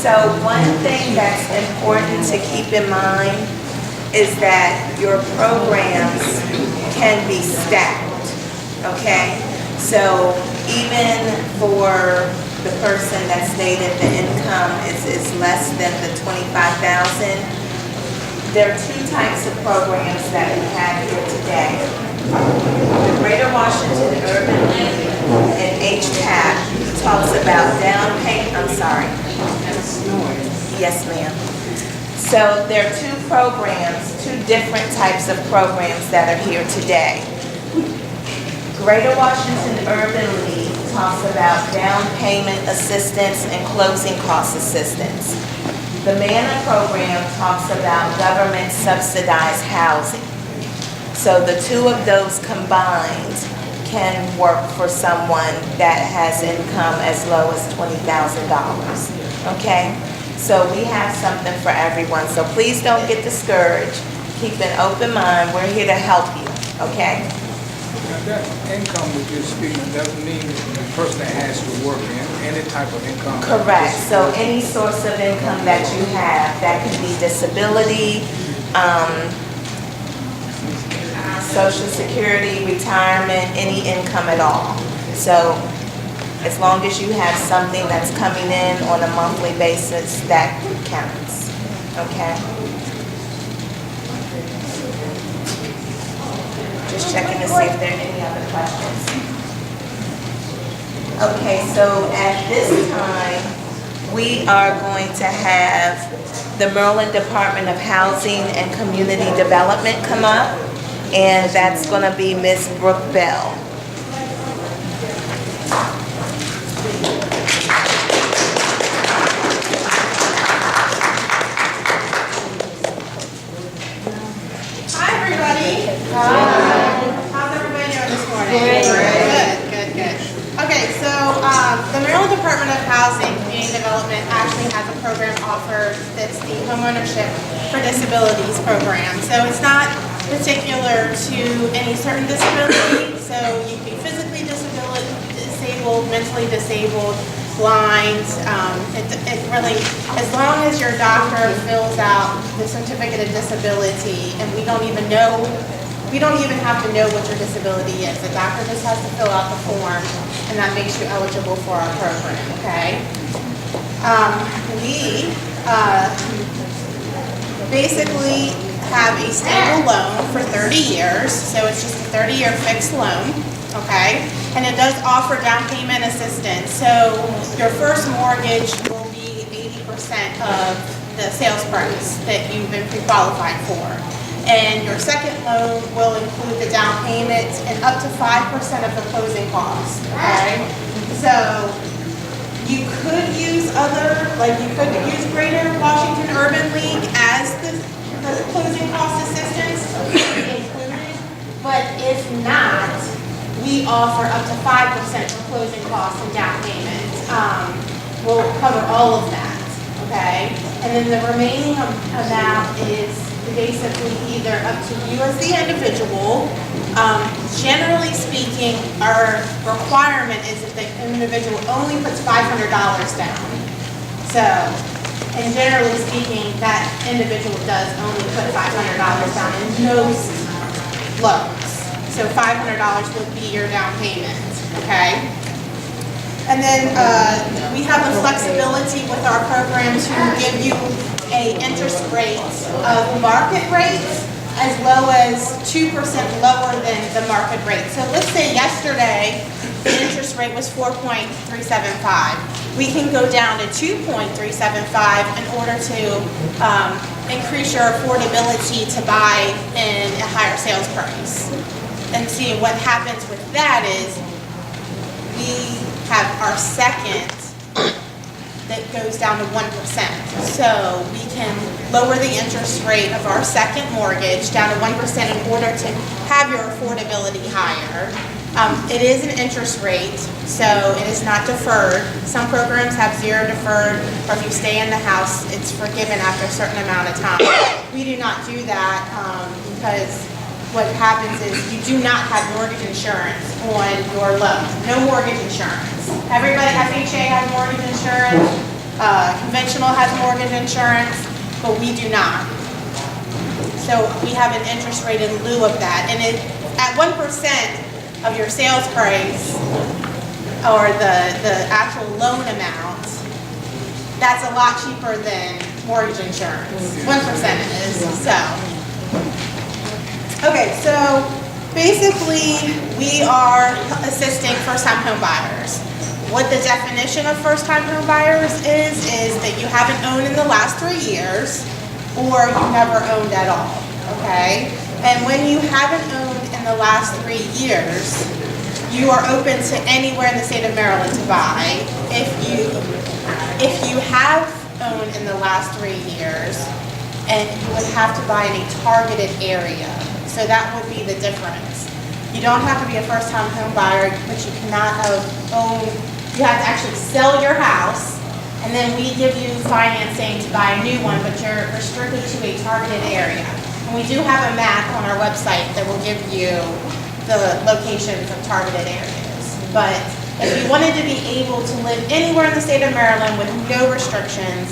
So one thing that's important to keep in mind is that your programs can be stacked, okay? So even for the person that stated the income is less than the $25,000, there are two types of programs that we have here today. The Greater Washington Urban League and HCAP talks about down payment, I'm sorry. Yes, ma'am. So there are two programs, two different types of programs that are here today. Greater Washington Urban League talks about down payment assistance and closing cost assistance. The MANA program talks about government subsidized housing. So the two of those combined can work for someone that has income as low as $20,000, okay? So we have something for everyone. So please don't get discouraged. Keep an open mind. We're here to help you, okay? Now that income that you're speaking of doesn't mean the person that has to work in any type of income. Correct. So any source of income that you have, that can be disability, Social Security, retirement, any income at all. So as long as you have something that's coming in on a monthly basis, that counts, okay? Just checking to see if there are any other questions. Okay, so at this time, we are going to have the Maryland Department of Housing and Community Development come up, and that's going to be Ms. Brooke Bell. Hi, everybody. Hi. How's everybody doing this morning? Good. Okay, so the Maryland Department of Housing and Community Development actually has a program offered that's the Homeownership for Disabilities program. So it's not particular to any certain disability. So you can be physically disabled, mentally disabled, blind. It really, as long as your doctor fills out the certificate of disability, and we don't even have to know what your disability is. The doctor just has to fill out the form, and that makes you eligible for our program, okay? We basically have a stable loan for 30 years, so it's just a 30-year fixed loan, okay? And it does offer down payment assistance, so your first mortgage will be 80% of the sales price that you've been pre-qualified for. And your second loan will include the down payment and up to 5% of the closing costs, okay? So you could use Greater Washington Urban League as the closing cost assistance included, but if not, we offer up to 5% for closing costs and down payment. We'll cover all of that, okay? And then the remaining amount is basically either up to you as the individual. Generally speaking, our requirement is that the individual only puts $500 down. So, and generally speaking, that individual does only put $500 down in most loans. So $500 would be your down payment, okay? And then we have the flexibility with our program to give you a interest rate of market rates as low as 2% lower than the market rate. So let's say yesterday the interest rate was 4.375. We can go down to 2.375 in order to increase your affordability to buy in a higher sales price. And see, what happens with that is we have our second that goes down to 1%. So we can lower the interest rate of our second mortgage down to 1% in order to have your affordability higher. It is an interest rate, so it is not deferred. Some programs have zero deferred, or if you stay in the house, it's forgiven after a certain amount of time. We do not do that because what happens is you do not have mortgage insurance on your loan. No mortgage insurance. Everybody at FHA has mortgage insurance. conventional has mortgage insurance, but we do not. So we have an interest rate in lieu of that. And at 1% of your sales price, or the actual loan amount, that's a lot cheaper than mortgage insurance. 1% is, so. Okay, so basically we are assisting first-time home buyers. What the definition of first-time home buyers is that you haven't owned in the last 3 years, or you never owned at all, okay? And when you haven't owned in the last 3 years, you are open to anywhere in the state of Maryland to buy. If you have owned in the last 3 years, and you would have to buy in a targeted area. So that would be the difference. You don't have to be a first-time home buyer, but you cannot own, you have to actually sell your house, and then we give you financing to buy a new one, but you're restricted to a targeted area. And we do have a map on our website that will give you the locations of targeted areas. But if you wanted to be able to live anywhere in the state of Maryland with no restrictions,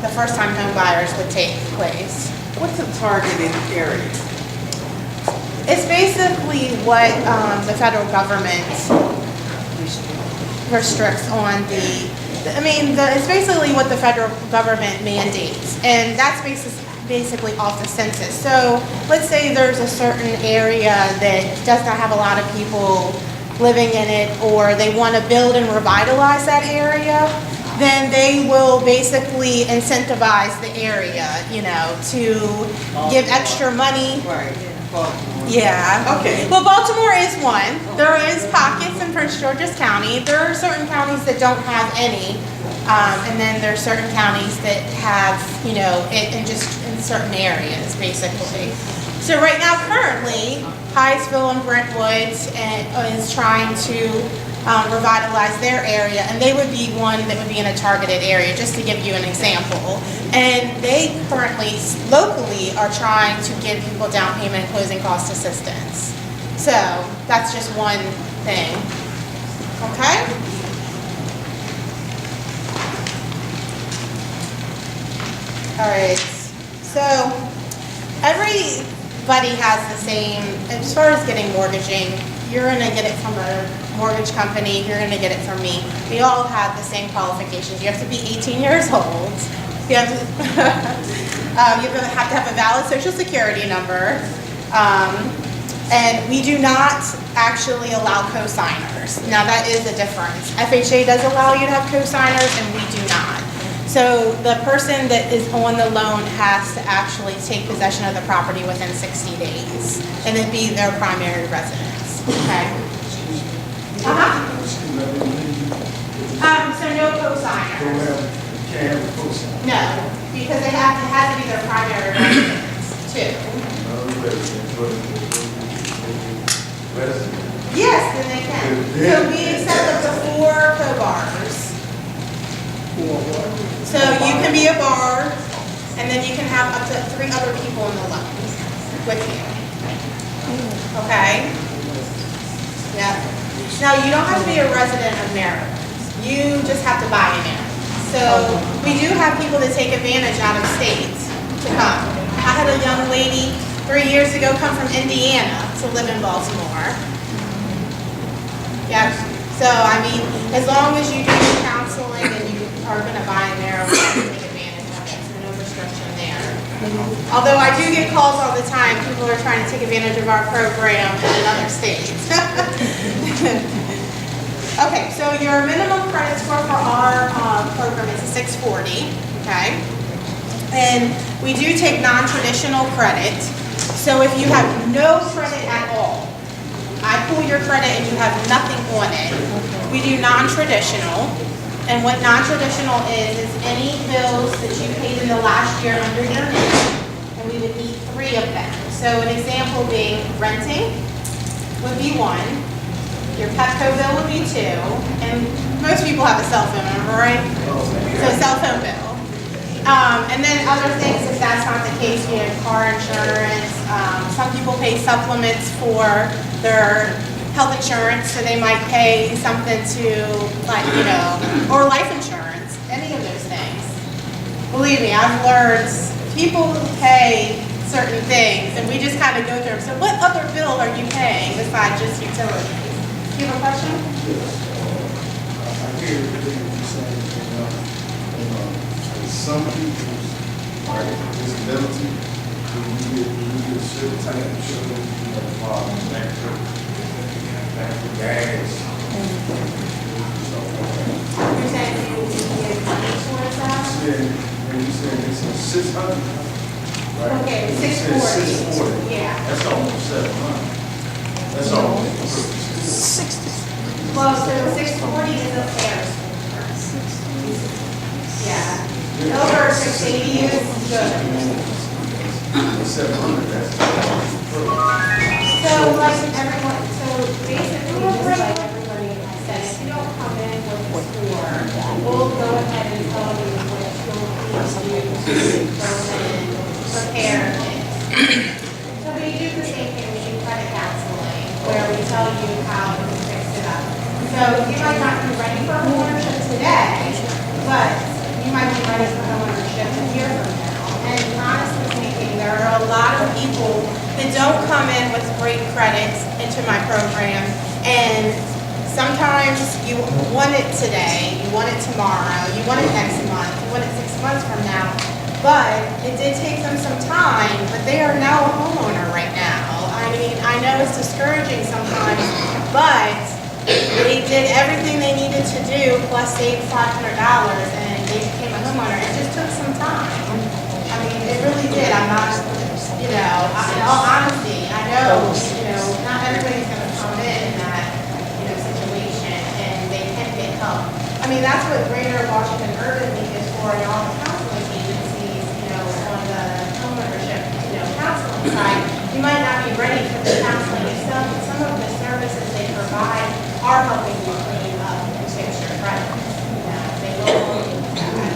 the first-time home buyers would take place. What's a targeted area? It's basically what the federal government restricts on it's basically what the federal government mandates. And that's basically off the census. So let's say there's a certain area that does not have a lot of people living in it, or they want to build and revitalize that area, then they will basically incentivize the area, to give extra money. Right. Baltimore. Yeah. Okay. Well, Baltimore is one. There is pockets in Prince George's County. There are certain counties that don't have any. And then there are certain counties that have, in certain areas, basically. So right now, currently, Hyattsville and Brentwood is trying to revitalize their area, and they would be one that would be in a targeted area, just to give you an example. And they currently, locally, are trying to give people down payment and closing cost assistance. So that's just one thing. Okay? All right. So everybody has the same, as far as getting mortgaging, you're going to get it from a mortgage company, you're going to get it from me. We all have the same qualifications. You have to be 18 years old. You have to, you have to have a valid social security number. And we do not actually allow co-signers. Now that is a difference. FHA does allow you to have co-signers, and we do not. So the person that is on the loan has to actually take possession of the property within 60 days, and it be their primary residence. Okay. So no co-signers. No, because it has to be their primary residence too. Yes, then they can. So we accept up to 4 co-borrowers. So you can be a borrower, and then you can have up to 3 other people in the loan with you. Okay? Yeah. Now, you don't have to be a resident of Maryland. You just have to buy in Maryland. So we do have people that take advantage out of state to come. I had a young lady 3 years ago come from Indiana to live in Baltimore. Yeah. So, as long as you do your counseling and you are going to buy in Maryland, you take advantage of it. So no restriction there. Although I do get calls all the time. People are trying to take advantage of our program in another state. Okay, so your minimum credit score for our program is a 640, okay? And we do take non-traditional credit. So if you have no credit at all, I pull your credit and you have nothing on it, we do non-traditional. And what non-traditional is any bills that you paid in the last year under your name, and we would need 3 of them. So an example being renting would be 1. Your Petco bill would be 2, and most people have a cell phone number, right? So cell phone bill. And then other things, if that's not the case, you have car insurance. Some people pay supplements for their health insurance, so they might pay something to, or life insurance, any of those things. me, I've learned people pay certain things, and we just kind of go through them. So what other bill are you paying besides just utilities? Do you have a question? I hear everything you're saying, some people's disability, we get a certain type of insurance, back to gas. You're saying you get insurance out? You said it's 600, right? Okay, You said 640. 640. Yeah. That's almost 700. That's almost. Well, so 640 is a fair score. Yeah. Over 680 is good. 700, that's. So like everyone, so basically, just like everybody has said, if you don't come in with a score, we'll go ahead and tell you what you'll need to do to go in, prepare things. So we do the same thing, we do credit counseling, where we tell you how to fix it up. So you might not be ready for homeownership today, but you might be ready for homeownership a year from now. And honestly speaking, there are a lot of people that don't come in with great credits into my program, and sometimes you want it today, you want it tomorrow, you want it next month, you want it 6 months from now, but it did take them some time, but they are now a homeowner right now. I mean, I know it's discouraging sometimes, but they did everything they needed to do, plus saved $500, and they became a homeowner. It just took some time. I mean, it really did. I'm not, in all honesty, I know, not everybody's going to come in that, situation, and they can get help. I mean, that's what Greater Washington Urban League is for, and all the counseling agencies, on the homeownership, counseling side. You might not be ready for the counseling itself, but some of the services they provide are helping you clean up and fix your credit. They will help you with that.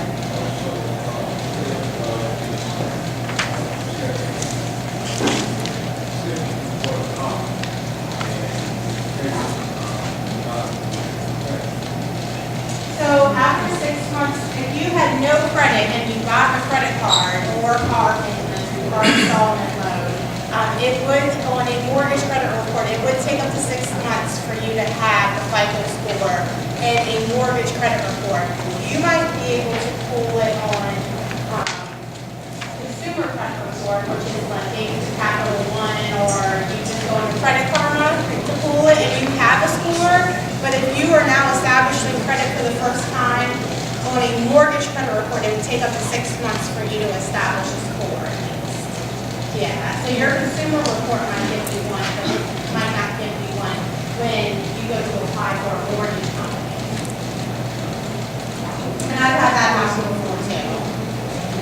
So after 6 months, if you had no credit and you got a credit card or car payment or installment loan, it would, on a mortgage credit report, it would take up to 6 months for you to have the FICO score and a mortgage credit report. You might be able to pull it on consumer credit report, which is like maybe the Capital One, or you just go on Credit Karma to pull it and you have a score. But if you are now establishing credit for the first time on a mortgage credit report, it would take up to 6 months for you to establish a score at least. Yeah, so your consumer report might give you one, but it might not give you one when you go to apply for a mortgage company. And I've had that happen before too.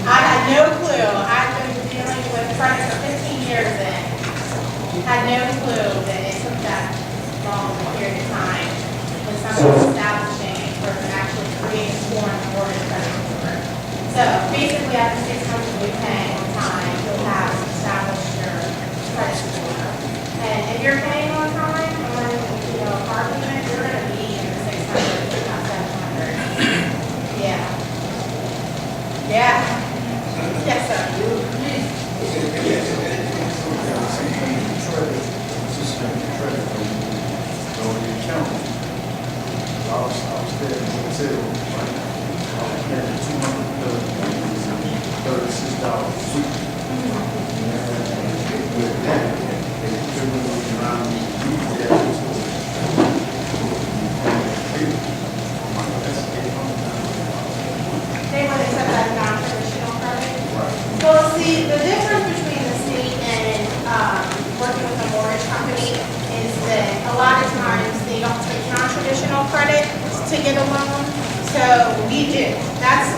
I had no clue. I've been dealing with credit for 15 years and had no clue that it took that long period of time when someone's establishing or actually creating a score on the mortgage credit report. So basically after 6 months of you paying on time, you'll have established your credit score. And if you're paying on time on a car payment, you're going to be in the 600, if not 700. Yeah. Yeah. Yes, sir. They would accept that non-traditional credit? Well, see, the difference between the state and working with a mortgage company is that a lot of times they don't take non-traditional credit to get a loan. So we do. That's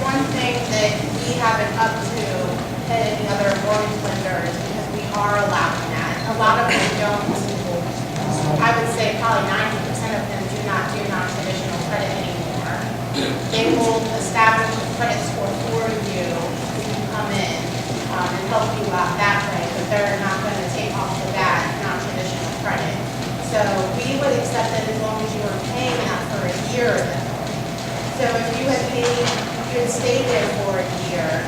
one thing that we haven't up to any other mortgage lenders, because we are allowing that. A lot of them don't. I would say probably 90% of them do not do non-traditional credit anymore. They will establish a credit score for you when you come in and help you out that way, but they're not going to take off of that non-traditional credit. So we would accept it as long as you were paying that for a year though. So if you had paid, you had stayed there for a year, employer,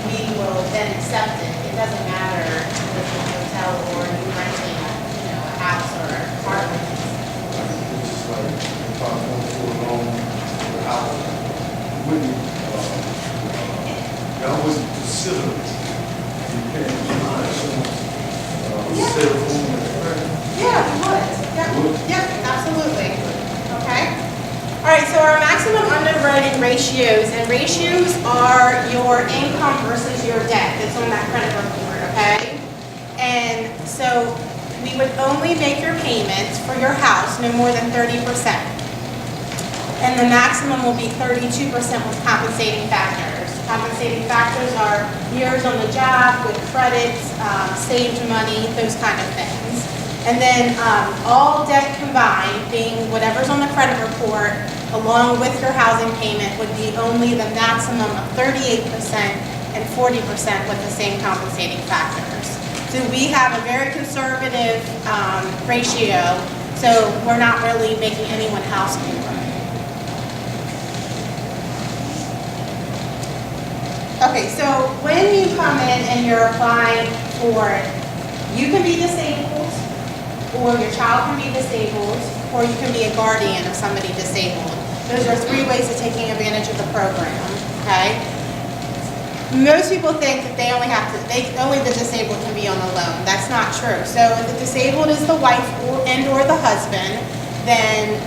we will then accept it. It doesn't matter if it's a hotel or you renting, a house or an apartment. It's just like, if I want for a loan for the house, wouldn't, y'all wouldn't consider it. You can't use cell phone and credit. Yeah, we would. Yep, absolutely. Okay. All right, so our maximum underwriting ratios, and ratios are your income versus your debt that's on that credit report, okay? And so we would only make your payments for your house no more than 30%. And the maximum will be 32% with compensating factors. Compensating factors are years on the job, with credits, saved money, those kind of things. And then all debt combined, being whatever's on the credit report, along with your housing payment, would be only the maximum of 38% and 40% with the same compensating factors. So we have a very conservative ratio, so we're not really making anyone house poor. Okay, so when you come in and you're applying for it, you can be disabled, or your child can be disabled, or you can be a guardian of somebody disabled. Those are 3 ways of taking advantage of the program, okay? Most people think that only the disabled can be on the loan. That's not true. So if the disabled is the wife or the husband, then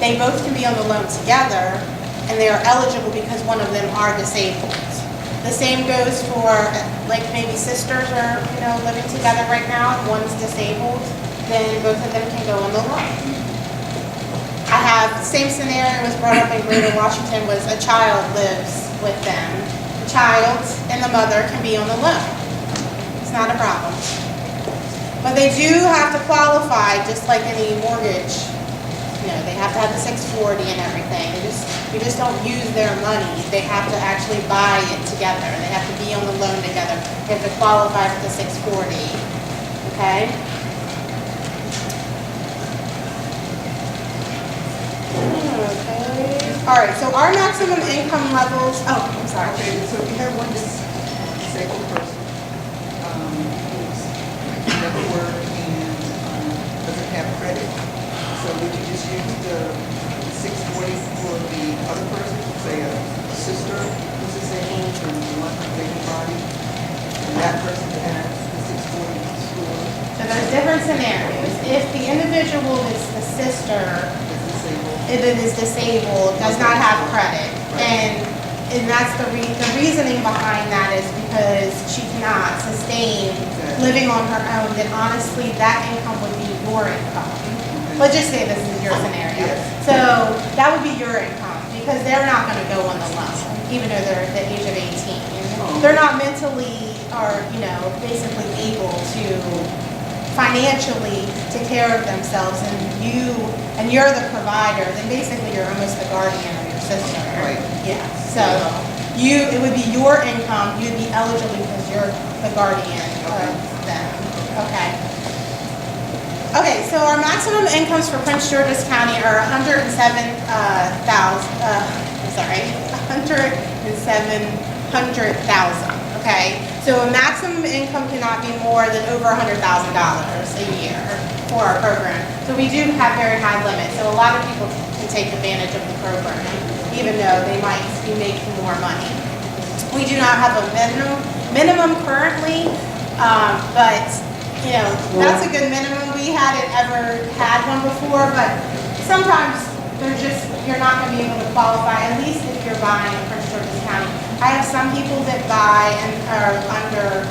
they both can be on the loan together, and they are eligible because one of them are disabled. The same goes for, like, maybe sisters are, living together right now. One's disabled, then both of them can go on the loan. I have, the same scenario was brought up in Greater Washington, was a child lives with them. The child and the mother can be on the loan. It's not a problem. But they do have to qualify, just like any mortgage. They have to have the 640 and everything. You just don't use their money. They have to actually buy it together. They have to be on the loan together. They have to qualify for the 640. Okay? Okay. All right, so our maximum income levels, I'm sorry. Okay, so if you have one disabled person, who's never worked and doesn't have credit, so would you just use the 640 for the other person, say a sister who's disabled and one with a body, and that person has the 640 for So there's different scenarios. If the individual is the sister, if it is disabled, does not have credit, and that's the reasoning behind that is because she cannot sustain living on her own, then honestly that income would be your income. Let's just say this is your scenario. So that would be your income because they're not going to go on the loan, even though they're at the age of 18. They're not mentally or, basically able to financially take care of themselves, and you're the provider, then basically you're almost the guardian of your sister. Right. Yeah. So it would be your income, you'd be eligible because you're the guardian of them. Okay. Okay, so our maximum incomes for Prince George's County are $107,000, okay? So a maximum income cannot be more than over $100,000 a year for our program. So we do have very high limits, so a lot of people can take advantage of the program, even though they might be making more money. We do not have a minimum currently, but that's a good minimum. We hadn't ever had one before, but sometimes you're not going to be able to qualify, at least if you're buying in Prince George's County. I have some people that buy and are under,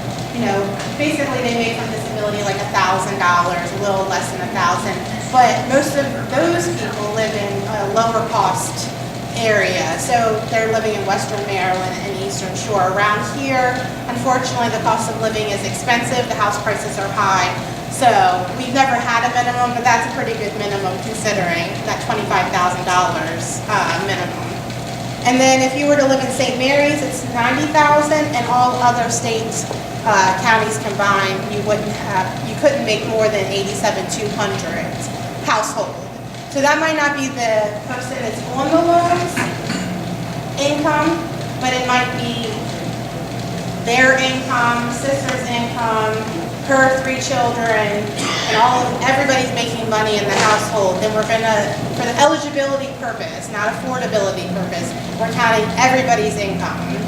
basically they make from disability like $1,000, a little less than $1,000. But most of those people live in a lower cost area. So they're living in Western Maryland and Eastern Shore. Around here, unfortunately, the cost of living is expensive. The house prices are high. So we've never had a minimum, but that's a pretty good minimum considering that $25,000 minimum. And then if you were to live in St. Mary's, it's $90,000, and all other states, counties combined, you couldn't make more than $87,200 household. So that might not be the person that's on the loan's income, but it might be their income, sister's income, her 3 children, and everybody's making money in the household, then we're gonna, for the eligibility purpose, not affordability purpose, we're counting everybody's income,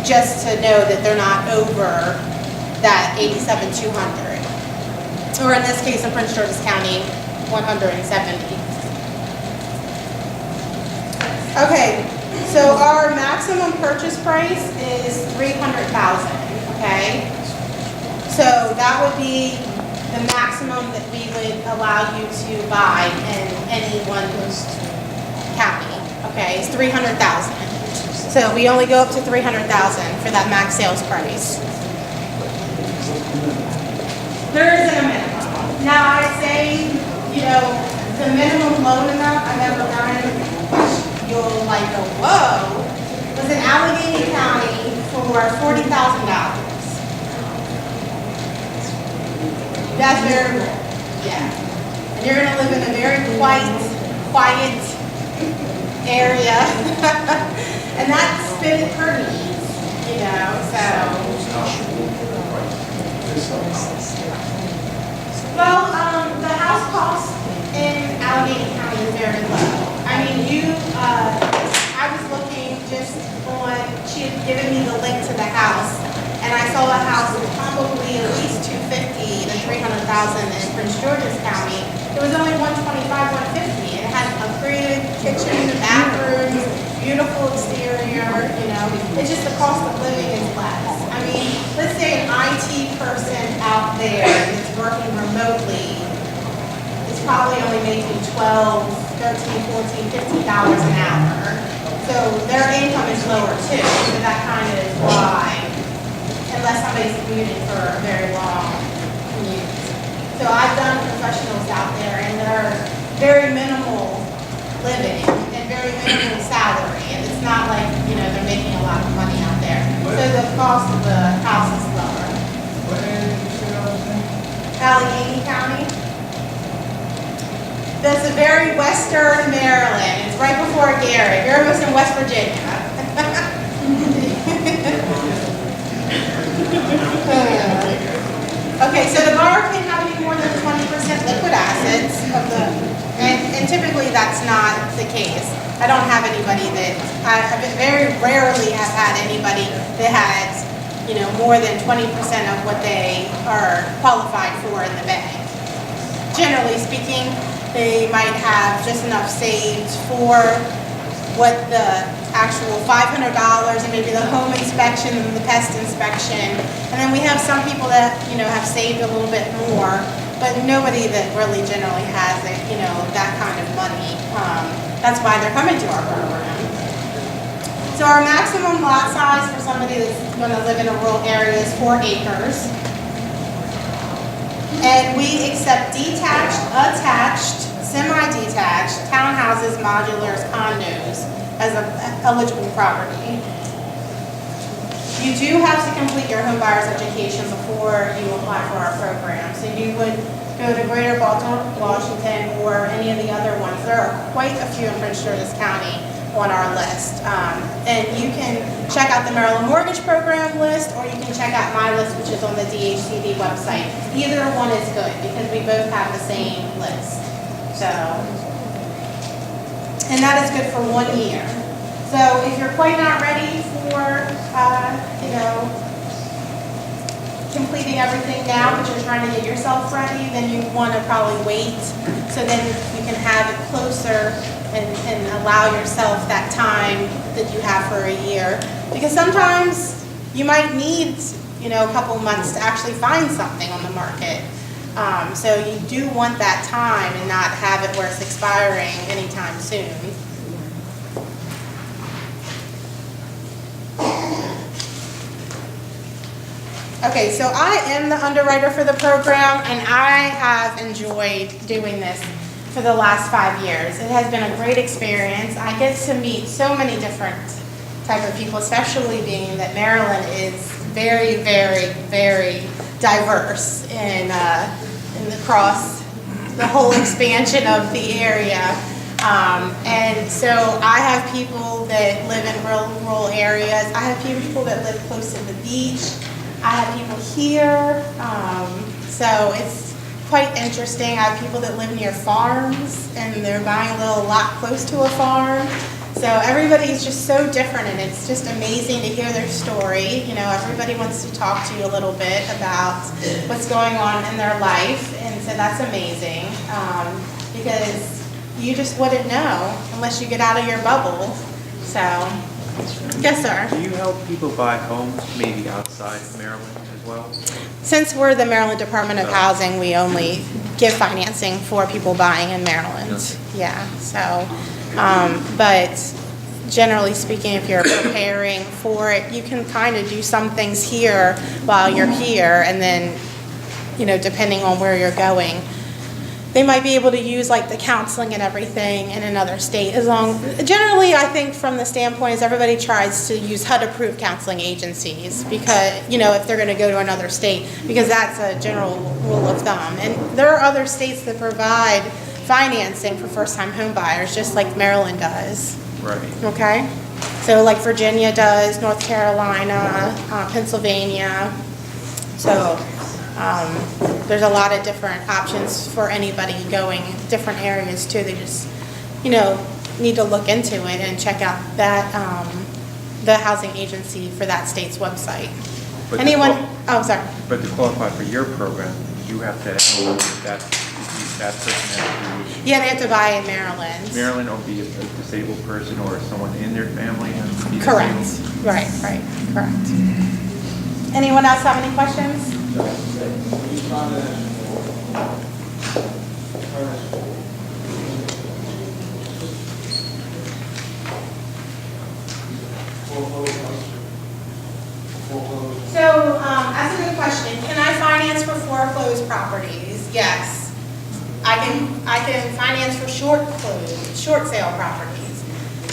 just to know that they're not over that 87,200. Or in this case, in Prince George's County, 170. Okay, so our maximum purchase price is $300,000, okay? So that would be the maximum that we would allow you to buy in any one county, okay? It's $300,000. So we only go up to $300,000 for that max sales price. There isn't a minimum. Now I say, you know, the minimum loan amount I've ever done, which you'll like go, whoa, was in Allegheny County for $40,000. That's very, yeah. And you're gonna live in a very quiet area. And that's fit her needs, you know, so. Well, the house cost in Allegheny County is very low. I mean, I was looking just on, she had given me the link to the house, and I saw a house with probably at least $250,000 to $300,000 in Prince George's County. It was only $125,000, $150,000. It had upgraded kitchen, bathrooms, beautiful exterior, you know. It's just the cost of living is less. I mean, let's say an IT person out there that's working remotely is probably only making $12, $13, $14, $15 an hour. So their income is lower too. So that kind of is why, unless somebody's commuting for a very long commute. So I've done professionals out there, and they're very minimal living and very minimal salary, and it's not like, you know, they're making a lot of money out there. So the cost of the house is lower. What area did you say that was in? Allegheny County. That's a very western Maryland. It's right before Gary. You're almost in West Virginia. Okay, so the borrower can't have any more than 20% liquid assets of the, and typically that's not the case. I don't have anybody that, I very rarely have had anybody that has, you know, more than 20% of what they are qualified for in the bank. Generally speaking, they might have just enough saved for what the actual $500 and maybe the home inspection and the pest inspection. And then we have some people that, you know, have saved a little bit more, but nobody that really generally has it, you know, that kind of money. That's why they're coming to our program. So our maximum lot size for somebody that's going to live in a rural area is 4 acres. And we accept detached, attached, semi-detached, townhouses, modulars, condos as eligible property. You do have to complete your home buyer's education before you apply for our program. So you would go to Greater Baltimore, Washington, or any of the other ones. There are quite a few in Prince George's County on our list. And you can check out the Maryland Mortgage Program list, or you can check out my list, which is on the DHCD website. Either one is good because we both have the same list. So, and that is good for 1 year. So if you're quite not ready for, you know, completing everything now, but you're trying to get yourself ready, then you want to probably wait so then you can have it closer and allow yourself that time that you have for a year. Because sometimes you might need, you know, a couple months to actually find something on the market. So you do want that time and not have it where it's expiring anytime soon. Okay, so I am the underwriter for the program, and I have enjoyed doing this for the last 5 years. It has been a great experience. I get to meet so many different type of people, especially being that Maryland is very, very, very diverse in across the whole expansion of the area. And so I have people that live in rural areas. I have people that live close to the beach. I have people here. So it's quite interesting. I have people that live near farms and they're buying a little lot close to a farm. So everybody's just so different, and it's just amazing to hear their story. You know, everybody wants to talk to you a little bit about what's going on in their life, and so that's amazing, because you just wouldn't know unless you get out of your bubble. So, yes, sir. Do you help people buy homes maybe outside of Maryland as well? Since we're the Maryland Department of Housing, we only give financing for people buying in Maryland. Yeah, so, but generally speaking, if you're preparing for it, you can kind of do some things here while you're here, and then, you know, depending on where you're going, they might be able to use like the counseling and everything in another state. Generally, I think from the standpoint is everybody tries to use HUD-approved counseling agencies, because, you know, if they're going to go to another state, because that's a general rule of thumb. And there are other states that provide financing for first-time home buyers, just like Maryland does. Right. Okay? So like Virginia does, North Carolina, Pennsylvania. So there's a lot of different options for anybody going different areas too. They just, you know, need to look into it and check out that the housing agency for that state's website. But Sorry. But to qualify for your program, you have to have that person has to Yeah, they have to buy in Maryland. be Maryland, or be a disabled person or someone in their family has to be Correct. disabled. Right, correct. Anyone else have any questions? So, that's a good question. Can I finance for foreclosed properties? Yes. I can finance for short sale properties.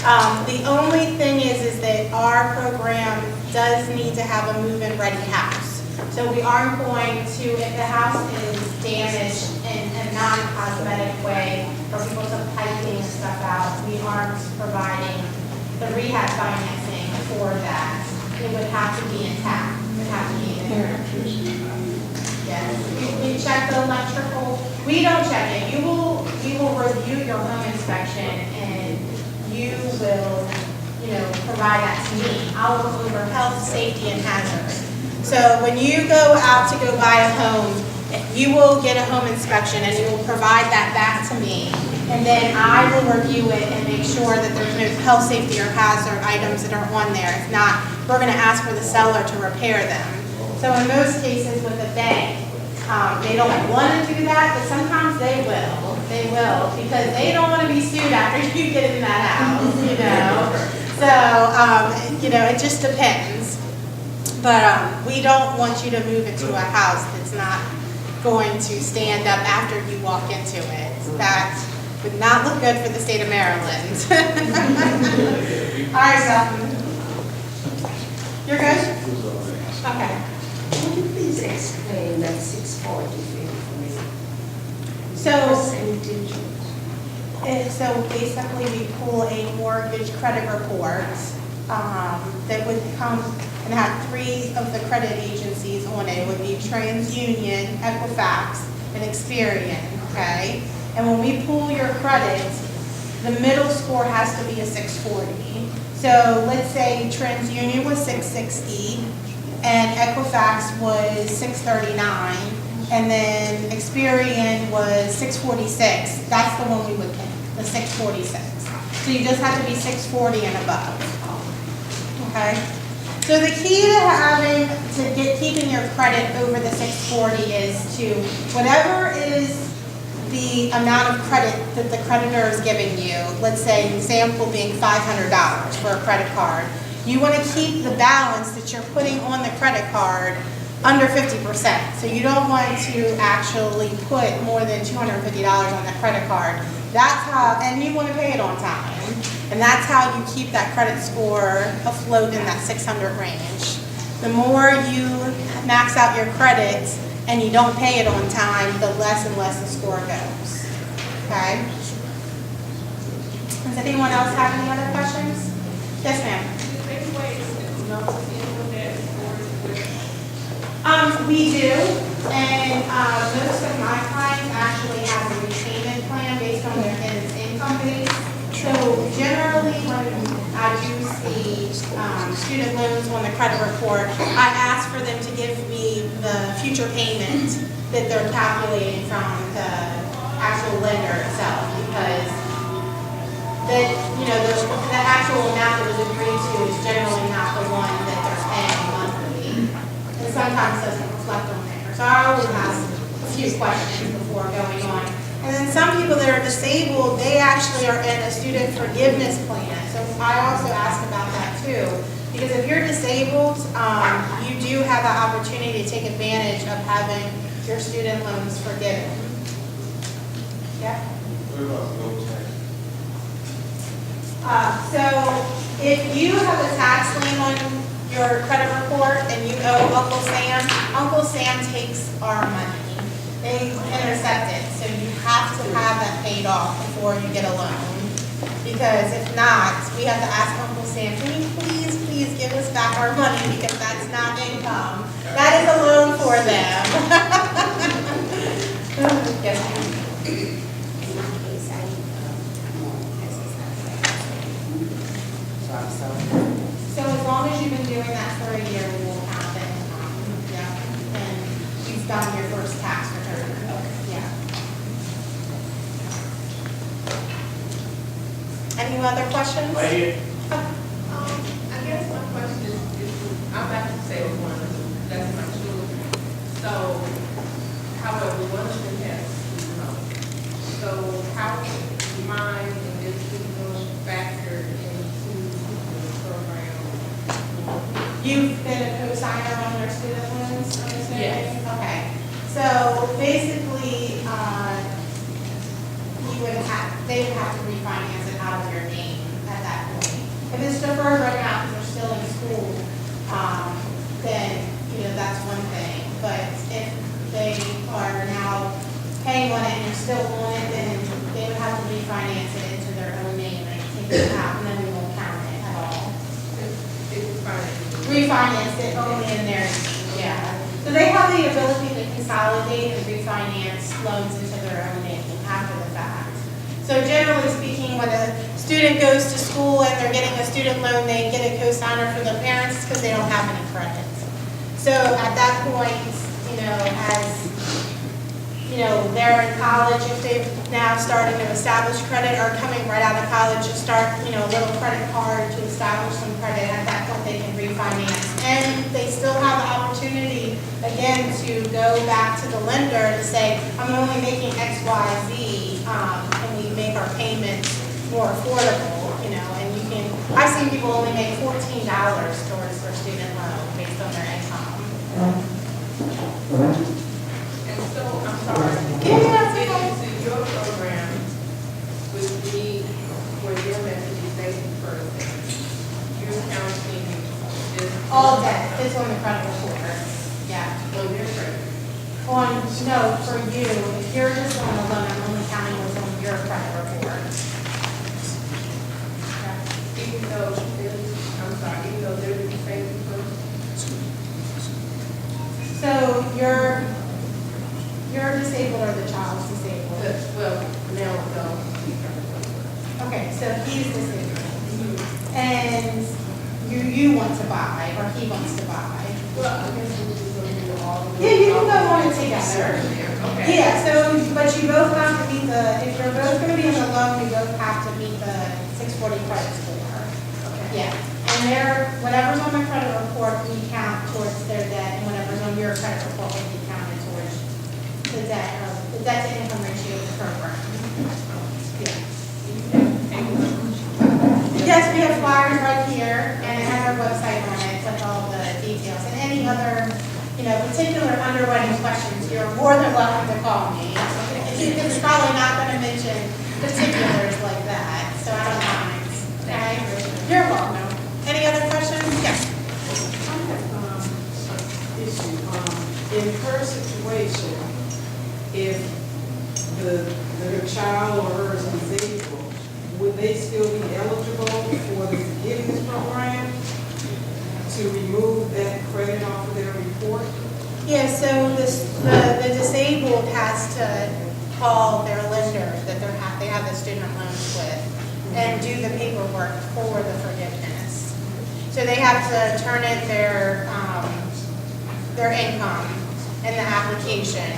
The only thing is that our program does need to have a move-in ready house. So we aren't going to, if the house is damaged in a non-cosmetic way, for people to piping and stuff out, we aren't providing the rehab financing for that. It would have to be intact. It would have to be in there. Yes. We check the electrical. We don't check it. We will review your home inspection, and you will, you know, provide that to me. I'll look over health, safety, and hazard. So when you go out to go buy a home, you will get a home inspection, and you will provide that back to me. And then I will review it and make sure that there's no health, safety, or hazard items that are on there. If not, we're going to ask for the seller to repair them. So in most cases with a bank, they don't want to do that, but sometimes they will. They will, because they don't want to be sued after you get in that house, you know. So, you know, it just depends. But we don't want you to move into a house that's not going to stand up after you walk into it. That would not look good for the state of Maryland. All right, Seth. You're good? Okay. Can you please explain that 640 thing for me? So, Percentage. so basically we pull a mortgage credit report that would come and have 3 of the credit agencies on it. It would be TransUnion, Equifax, and Experian, okay? And when we pull your credit, the middle score has to be a 640. So let's say TransUnion was 660, and Equifax was 639, and then Experian was 646. That's the one we would pick, the 646. So you just have to be 640 and above. Okay? So the key to keeping your credit over the 640 is to, whatever is the amount of credit that the creditor is giving you, let's say an example being $500 for a credit card, you want to keep the balance that you're putting on the credit card under 50%. So you don't want to actually put more than $250 on the credit card. That's how, and you want to pay it on time. And that's how you keep that credit score afloat in that 600 range. The more you max out your credit and you don't pay it on time, the less and less the score goes. Okay? Does anyone else have any other questions? Yes, ma'am. We do, and most of my clients actually have a repayment plan based on their income base. So generally, when I do see student loans on the credit report, I ask for them to give me the future payment that they're calculating from the actual lender itself, because the actual amount that was agreed to is generally not the one that they're paying monthly, and sometimes doesn't reflect on there. So I always ask a few questions before going on. And then some people that are disabled, they actually are in a student forgiveness plan. So I also ask about that too. Because if you're disabled, you do have the opportunity to take advantage of having your student loans forgiven. Yeah? What about no tax? So if you have a tax lien on your credit report and you owe Uncle Sam takes our money. They intercept it, so you have to have that paid off before you get a loan. Because if not, we have to ask Uncle Sam, can you please give us back our money, because that's not income. That is a loan for them. Yes, ma'am. So as long as you've been doing that for a year, we will count it. Yeah, and you've done your first tax return. Yeah. Any other questions? Right here. I guess my question is I'm about to say one, that's my children. So, however, one of them has student loans. So how can mine and this student loan factor into the program? You've been a co-signer on their student loans, I'm assuming? Yes. Okay. So basically, they would have to refinance it out of your name at that point. If it's deferred right now because they're still in school, then, that's one thing. But if they are now paying on it and you're still on it, then they would have to refinance it into their own name and take it out, and then we won't count it at all. Refinance it only in their, yeah. So they have the ability to consolidate and refinance loans into their own name after the fact. So generally speaking, when a student goes to school and they're getting a student loan, they get a co-signer for the parents because they don't have any credit. So at that point, they're in college, if they've now starting to establish credit or coming right out of college to start, a little credit card to establish some credit, at that point they can refinance. And they still have the opportunity, again, to go back to the lender to say, I'm only making X, Y, Z, can we make our payments more affordable, and you can, I've seen people only make $14 towards their student loan based on their income. And so, I'm sorry, Yeah, getting into your program would be where your message is based person, you're counting this. All debt is on the credit report, yeah. On your credit. No, for you, if you're just on a loan, I'm only counting what's on your credit report. Even though they're the same person. So you're disabled or the child's disabled? Well, now no. Okay, so he's disabled. And you want to buy, or he wants to buy? Well, I guess we're just going to do all of Yeah, you can go on it together. Okay. Yeah, but you both have to meet if you're both going to be in the loan, you both have to meet the 640 credit score. Okay. Yeah, and whatever's on the credit report, we count towards their debt, and whatever's on your credit report will be counted towards the debt to income ratio of the program. Yeah. Yes, we have flyers right here, and it has our website on it with all the details. And any other, particular underwriting questions, you're more than welcome to call me. It's probably not going to mention particulars like that, so I don't mind. Okay? You're welcome. Any other questions? Yes. I have an issue. In her situation, if the child or her is disabled, would they still to remove that credit off of their report? Yeah, so the disabled has to call their lender that they have the student loans with and do the paperwork for the forgiveness. So they have to turn in their income and the application,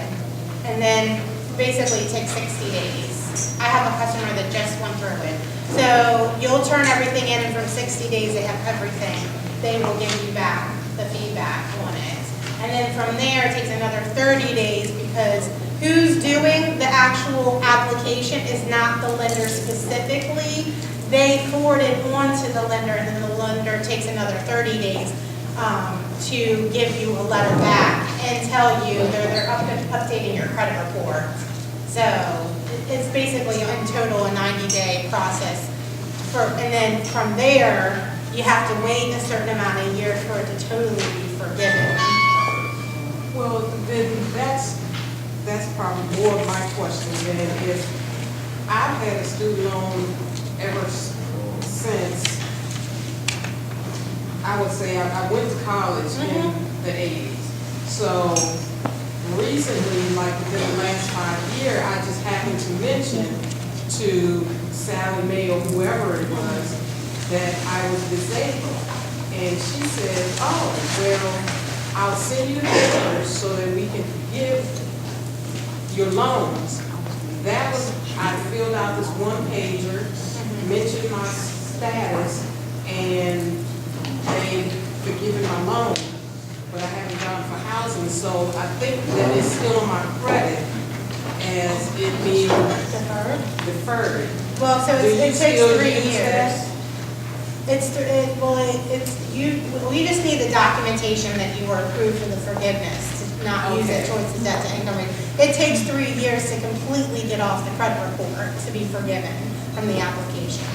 and then basically it takes 60 days. I have a customer that just went through it. So you'll turn everything in, and from 60 days they have everything. They will give you back the feedback on it. And then from there, it takes another 30 days because who's doing the actual application is not the lender specifically. They forward it on to the lender, and then the lender takes another 30 days to give you a letter back and tell you they're updating your credit report. So it's basically in total a 90-day process. And then from there, you have to wait a certain amount of years for it to totally be forgiven. Well, then that's probably more of my question than if I've had a student loan ever since, I would say, I went to college in the 80s. So recently, like within the last 5 years, I just happened to mention to Sally Mae or whoever it was that I was disabled. And she said, oh, well, I'll send you the papers so that we can forgive your loans. That was, I filled out this one pager, mentioned my status, and they forgiven my loan, but I haven't gone for housing, so I think that it's still on my credit as it being deferred. Well, so Do you it takes still 3 use years. that? We just need the documentation that you were approved for the forgiveness, to not use it Okay. towards the debt to income rate. It takes 3 years to completely get off the credit report to be forgiven from the application.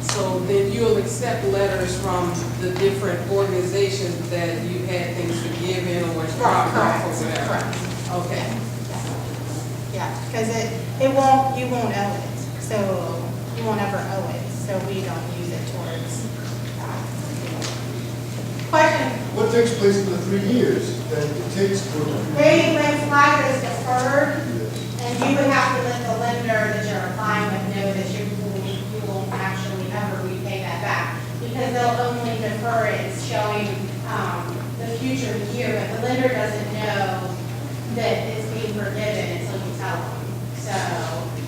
So then you'll accept letters from the different organizations that you had things forgiven or it's dropped off or whatever? Correct. Okay. Yeah, because you won't owe it, so you won't ever owe it, so we don't use it towards that. Question? What takes place in the 3 years that it takes for the? When flag is deferred, and you would have to let the lender that you're applying with know that you won't actually ever repay that back, because they'll only defer it showing the future year, but the lender doesn't know that it's being forgiven until you tell them. So,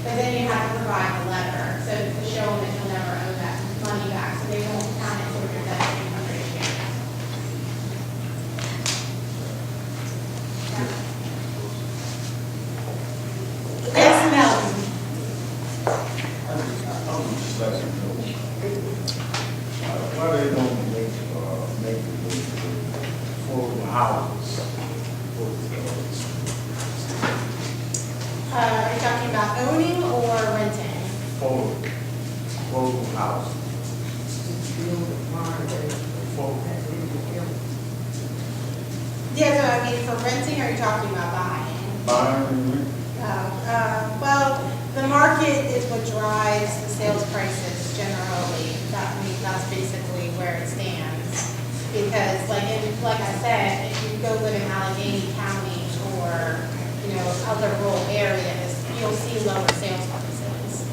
but then you have to provide the letter, so to show them that you'll never owe that money back, so they won't count it toward your debt to income ratio. Yes, Melton. I would just like to know, why they don't make the affordable houses for Are you talking about owning or renting? affordable houses? Yeah, so I mean, for renting, or are you talking about buying? Buying and renting. Well, the market is what drives the sales prices generally. That's basically where it stands. Because like I said, if you go live in Allegheny County or, other rural areas, you'll see lower sales prices.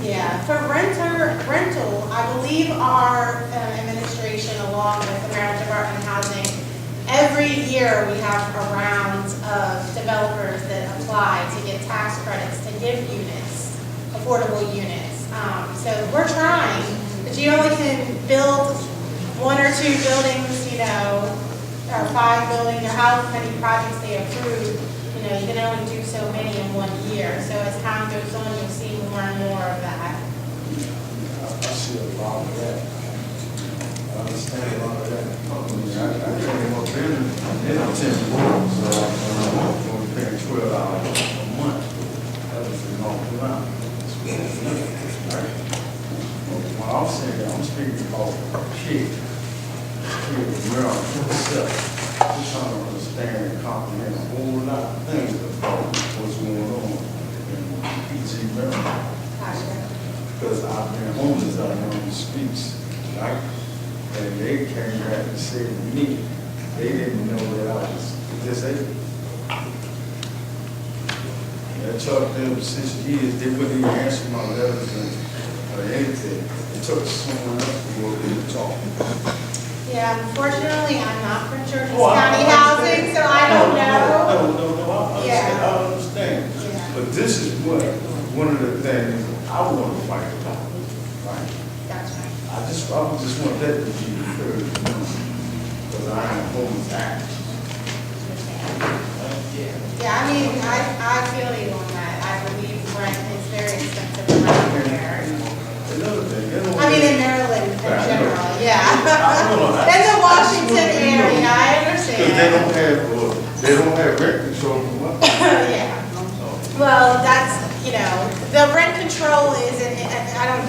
Yeah, for rental, I believe our administration, along with the Maryland Department of Housing, every year we have a round of developers that apply to get tax credits to give units, affordable units. So we're trying, but you only can build 1 or 2 buildings, or 5 buildings, or however many projects they approve. You can only do so many in 1 year. So as time goes on, you'll see more and more of that. I see a lot of that. I understand a lot of that. I came up here and I'm 10 years, so I'm only paying $12 a month. That was a long amount. Right? When I'm saying that, I'm speaking about kids. Kids, Maryland, himself. We're trying to understand and comprehend a whole lot of things about what's going on in PG Maryland. Because I've been homeless out here on the streets, right? And they came back and said to me, they didn't know that I was disabled. And I talked to them 6 years, they wouldn't even answer my letters or anything. It took someone else to work in the talk. Yeah, unfortunately, I'm not from Churches Oh, County Housing, so I don't know. No, Yeah. I understand. Yeah. But this is one of the things I want to fight about, right? That's right. I just want that to be heard, because I am homeless active. Yeah, I mean, I feel you on that. I believe rent is very expensive around here. Another thing, they don't. I mean, in Maryland in Right, I know. general, yeah. I In the Washington area, I Because understand. they don't have rent control for what? Yeah. Well, that's, the rent control is, I don't,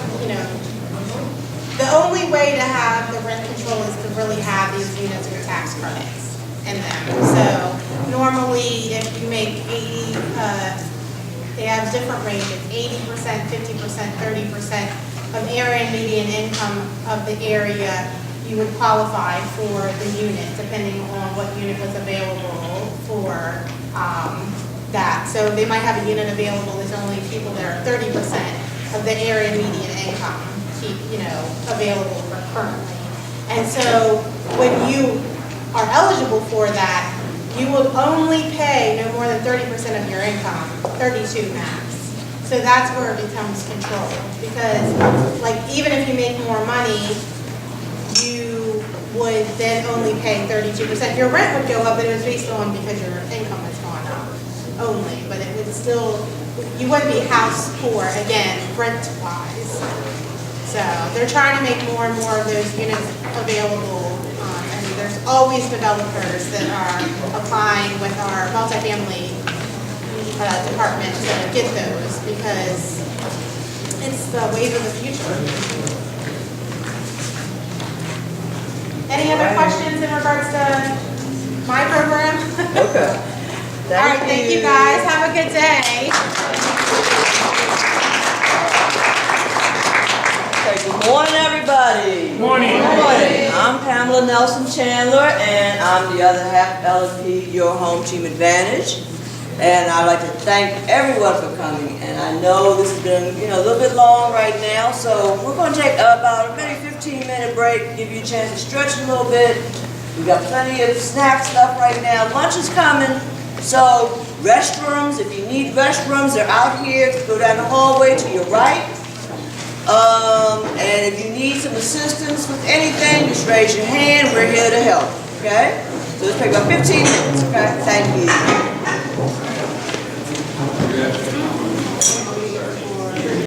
the only way to have the rent control is to really have these units with tax credits in them. So normally, if you make 80, they have different ranges, 80%, 50%, 30% of area median income of the area, you would qualify for the unit, depending on what unit was available for that. So they might have a unit available, there's only people that are 30% of the area median income available for currently. And so when you are eligible for that, you will only pay no more than 30% of your income, 32 max. So that's where it becomes controlled, because even if you make more money, you would then only pay 32%. Your rent would go up, but it was based on because your income has gone up only, but it would still, you wouldn't be house poor, again, rent-wise. So they're trying to make more and more of those units available, and there's always developers that are applying with our multifamily department to get those, because it's the wave of the future. Any other questions in regards to my program? Okay. All right, thank you guys. Have a good day. Okay, good morning, everybody. Morning. Morning. I'm Pamela Nelson Chandler, and I'm the other half LP, Your Home Team Advantage. And I'd like to thank everyone for coming. And I know this has been, a little bit long right now, so we're going to take about a maybe 15-minute break, give you a chance to stretch a little bit. We've got plenty of snack stuff right now. Lunch is coming, so restrooms, if you need restrooms, they're out here. Go down the hallway to your right. And if you need some assistance with anything, just raise your hand. We're here to help, okay? So let's take about 15 minutes, okay? Thank you.